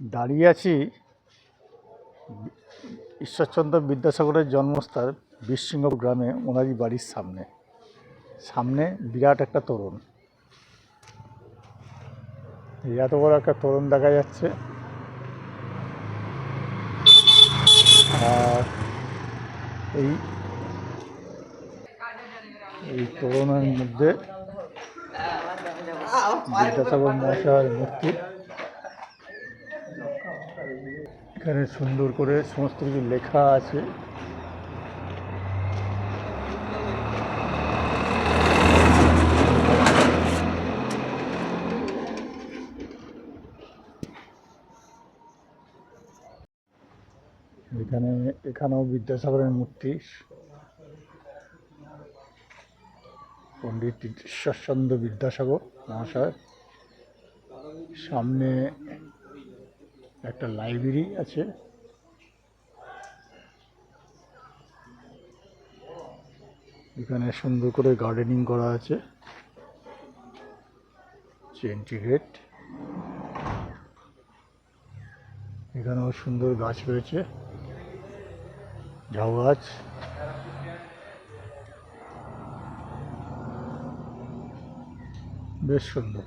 দাঁড়িয়ে আছি ঈশ্বরচন্দ্র বিদ্যাসাগরের জন্মস্থান বীরসিংহপুর গ্রামে ওনারই বাড়ির সামনে। সামনে বিরাট একটা তোরণ, এত বড় একটা তোরণ দেখা যাচ্ছে। আর এই তোরণের মধ্যে বিদ্যাসাগর মহাশয়ের মূর্তি। এখানে সুন্দর করে সমস্ত কিছু লেখা আছে। এখানেও বিদ্যাসাগরের মূর্তি, পণ্ডিত ঈশ্বরচন্দ্র বিদ্যাসাগর মহাশয়। সামনে একটা লাইব্রেরি আছে। এখানে সুন্দর করে গার্ডেনিং করা আছে। Entry gate. এখানেও সুন্দর গাছ রয়েছে, ঝাউ গাছ। বেশ সুন্দর।